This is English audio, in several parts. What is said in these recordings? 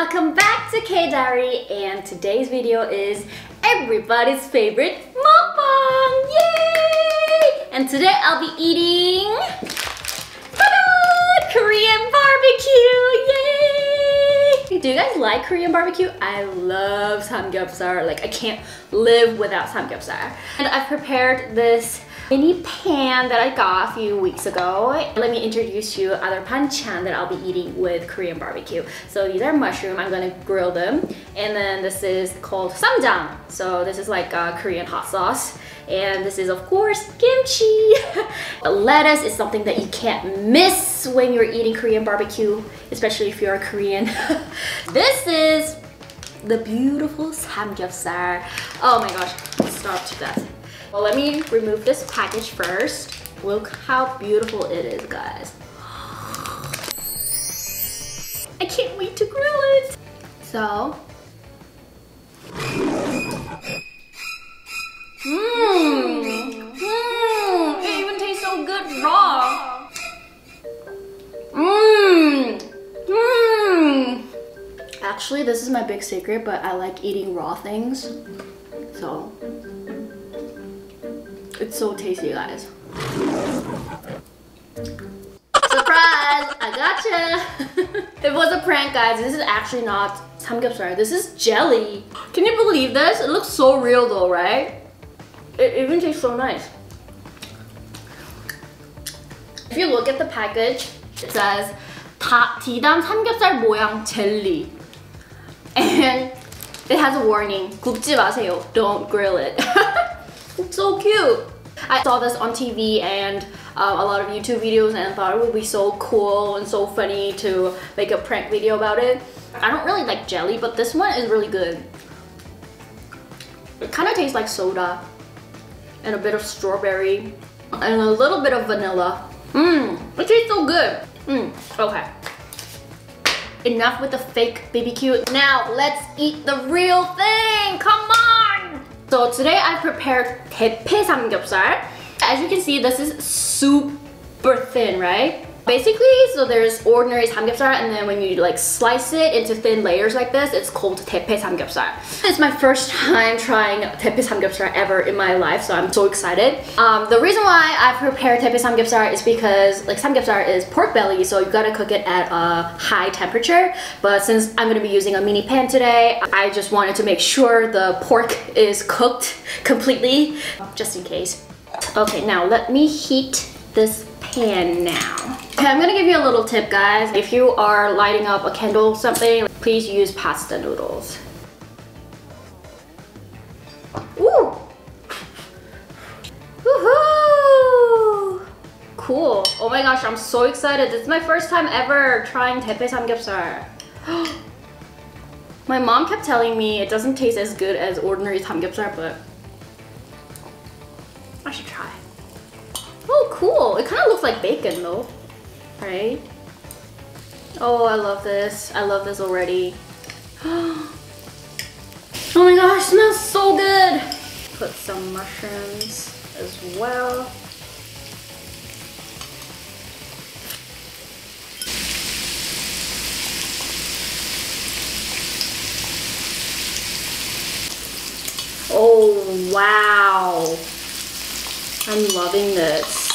welcome back to K Diary, and today's video is everybody's favorite mukbang! Yay! And today I'll be eating Korean barbecue! Yay! Do you guys like Korean barbecue? I love samgyeopsal. Like, I can't live without samgyeopsal. And I've prepared this mini pan that I got a few weeks ago. Let me introduce you other banchan that I'll be eating with Korean barbecue. So these are mushroom, I'm gonna grill them. And then this is called samjang. So this is like a Korean hot sauce. And this is of course kimchi. Lettuce is something that you can't miss when you're eating Korean barbecue, especially if you're a Korean. This is the beautiful samgyeopsal. Oh my gosh, I'm starved to death. Well, let me remove this package first. Look how beautiful it is, guys. I can't wait to grill it. So, it even tastes so good raw. Actually, this is my big secret, but I like eating raw things. So, it's so tasty, guys. Surprise! I gotcha! It was a prank, guys. This is actually not samgyeopsal. This is jelly. Can you believe this? It looks so real though, right? It even tastes so nice. If you look at the package, it says 디담 삼겹살 모양 젤리. And it has a warning. 굽지 마세요. Don't grill it. It's so cute. I saw this on TV and a lot of YouTube videos and thought it would be so cool and so funny to make a prank video about it. I don't really like jelly, but this one is really good. It kind of tastes like soda and a bit of strawberry and a little bit of vanilla. It tastes so good. Okay. Enough with the fake BBQ. Now let's eat the real thing. Come on! So today I prepared 대패 삼겹살. As you can see, this is super thin, right? Basically, so there's ordinary samgyeopsal, and then when you like slice it into thin layers like this, it's called 대패 삼겹살. It's my first time trying 대패 삼겹살 ever in my life, so I'm so excited. The reason why I prepared 대패 삼겹살 is because like samgyeopsal is pork belly, so you gotta cook it at a high temperature. But since I'm gonna be using a mini pan today, I just wanted to make sure the pork is cooked completely, just in case. Okay, now let me heat this pan now. Okay, I'm gonna give you a little tip, guys. If you are lighting up a candle or something, please use pasta noodles. Woo! Woohoo! Cool. Oh my gosh, I'm so excited. This is my first time ever trying 대패 삼겹살. My mom kept telling me it doesn't taste as good as ordinary samgyeopsal, but I should try. Oh, cool. It kind of looks like bacon though, right? Oh, I love this. I love this already. Oh my gosh, it smells so good. Put some mushrooms as well. Oh, wow. I'm loving this.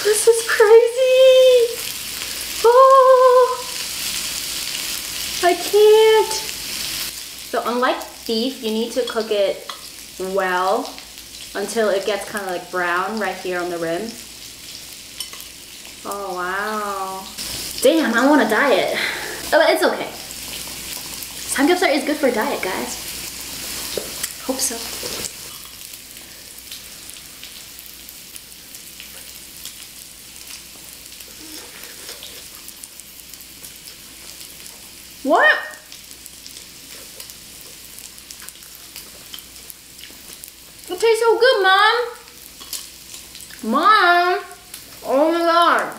This is crazy! Oh! I can't! So unlike beef, you need to cook it well until it gets kind of like brown right here on the rim. Oh wow. Damn, I want to diet. Oh, it's okay. Samgyeopsal is good for diet, guys. Hope so. What? It tastes so good, Mom! Mom! Oh my god!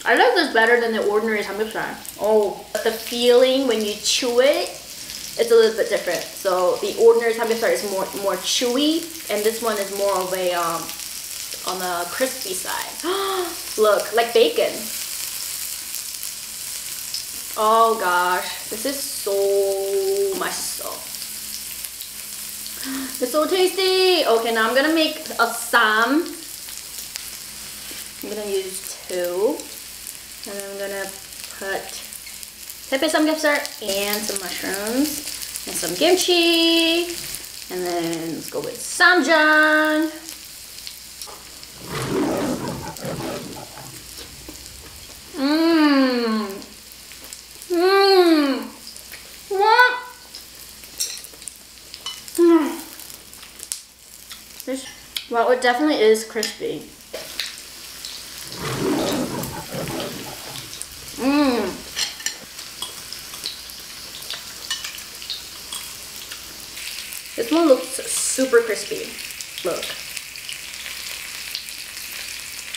I like this better than the ordinary samgyeopsal. Oh, but the feeling when you chew it, it's a little bit different. So the ordinary samgyeopsal is more chewy, and this one is more of a on the crispy side. Look, like bacon. Oh gosh, this is so much sauce. It's so tasty. Okay, now I'm gonna make a sam. I'm gonna use 2. And then I'm gonna put tepe samgyeopsal and some mushrooms and some kimchi. And then let's go with samjang. What? Well, it definitely is crispy. This one looks super crispy. Look.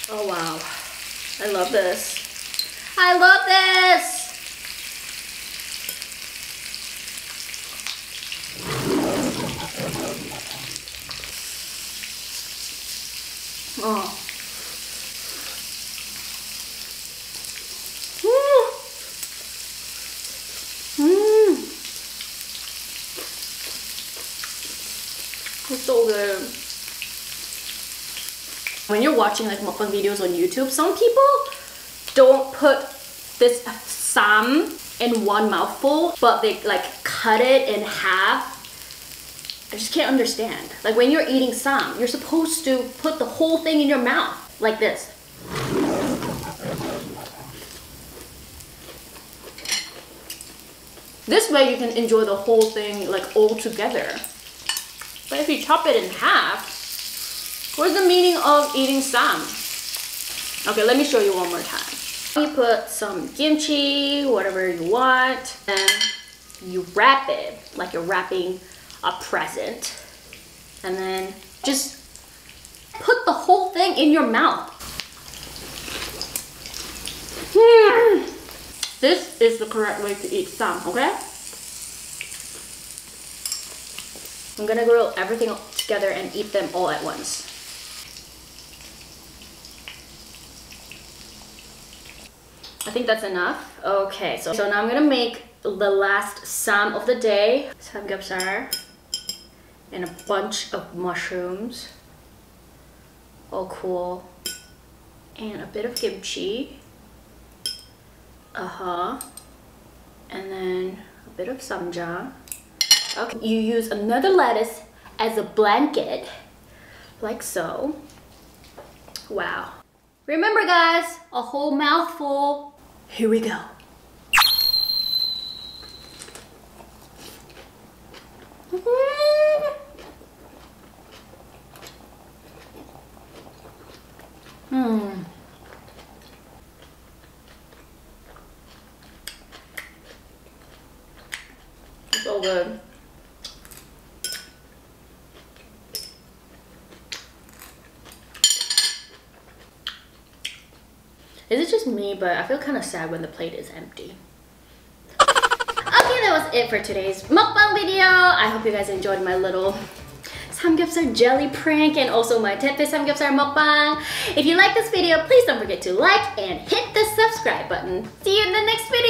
Oh wow. I love this. I love this! Oh. It's so good. When you're watching like mukbang videos on YouTube, some people don't put this sam in one mouthful, but they like cut it in half. I just can't understand. Like when you're eating sam, you're supposed to put the whole thing in your mouth like this. This way you can enjoy the whole thing like all together. But if you chop it in half, what's the meaning of eating sam? Okay, let me show you one more time. You put some kimchi, whatever you want, and you wrap it like you're wrapping a present. And then just put the whole thing in your mouth. This is the correct way to eat sam, okay? I'm gonna grill everything together and eat them all at once. I think that's enough. Okay, so now I'm gonna make the last sam of the day. Samgyeopsal and a bunch of mushrooms. Oh cool. And a bit of kimchi. And then a bit of samjang. Okay, you use another lettuce as a blanket, like so. Wow. Remember guys, a whole mouthful. Here we go. So good. Is it just me, but I feel kind of sad when the plate is empty. Okay, that was it for today's mukbang video. I hope you guys enjoyed my little samgyeopsal jelly prank and also my tepe samgyeopsal mukbang. If you like this video, please don't forget to like and hit the subscribe button. See you in the next video.